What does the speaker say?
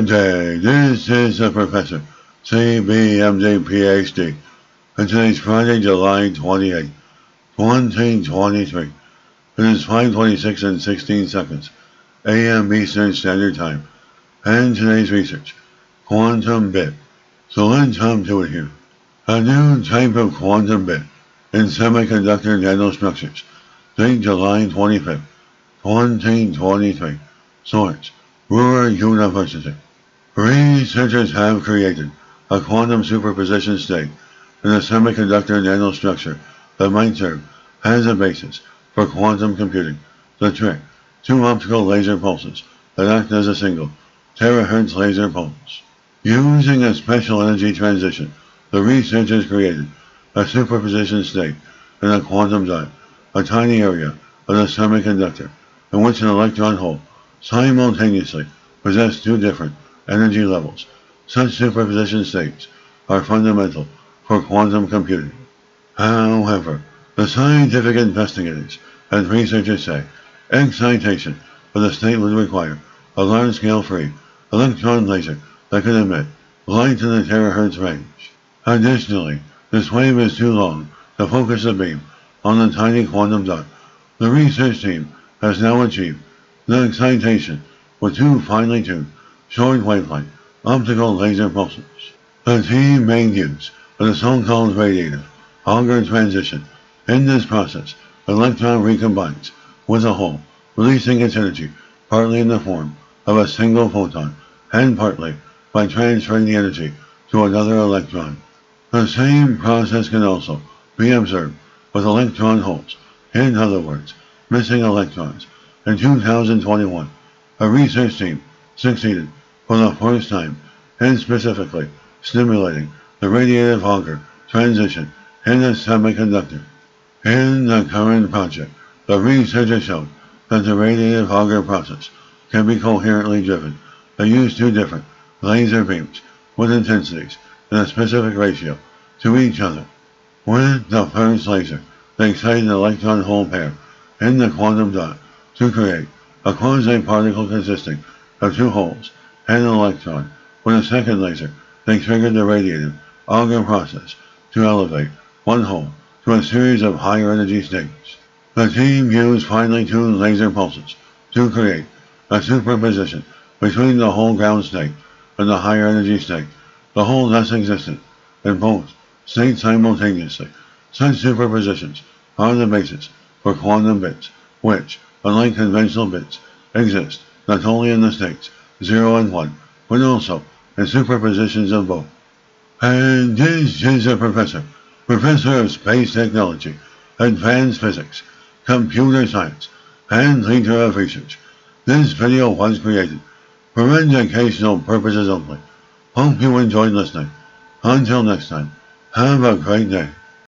day. This is the Professor, CBMD PhD, and today's Friday, July 28, 2023. It is 5:26 and 16 seconds, AM Eastern Standard Time, and today's research, quantum bit. So let's hop to it here. A new type of quantum bit in semiconductor nanostructures, date July 25th, 2023. Source, Ruhr University. Researchers have created a quantum superposition state in a semiconductor nanostructure that might serve as a basis for quantum computing. The trick, two optical laser pulses that act as a single terahertz laser pulse. Using a special energy transition, the researchers created a superposition state in a quantum dot, a tiny area of the semiconductor in which an electron hole simultaneously possess two different energy levels. Such superposition states are fundamental for quantum computing. However, the scientific investigators and researchers say excitation of the state would require a large-scale free electron laser that could emit light in the terahertz range. Additionally, this wave is too long to focus the beam on the tiny quantum dot. The research team has now achieved the excitation with two finely tuned short wavelength optical laser pulses. The team made use of the so-called radiative Auger transition. In this process, the electron recombines with a hole, releasing its energy partly in the form of a single photon and partly by transferring the energy to another electron. The same process can also be observed with electron holes, in other words, missing electrons. In 2021, a research team succeeded for the first time in specifically stimulating the radiative Auger transition in a semiconductor. In the current project, the researchers showed that the radiative Auger process can be coherently driven. They use two different laser beams with intensities in a specific ratio to each other. With the first laser, they excited an electron hole pair in the quantum dot to create a quasi-particle consisting of two holes and an electron. With a second laser, they triggered the radiative Auger process to elevate one hole to a series of higher energy states. The team used finely tuned laser pulses to create a superposition between the whole ground state and the higher energy state. The hole thus existed in both states simultaneously. Such superpositions are the basis for quantum bits, which, unlike conventional bits, exist not only in the states 0 and 1, but also in superpositions of both. And this is a Professor of Space Technology, Advanced Physics, Computer Science, and leader of research. This video was created for educational purposes only. Hope you enjoyed listening. Until next time, have a great day.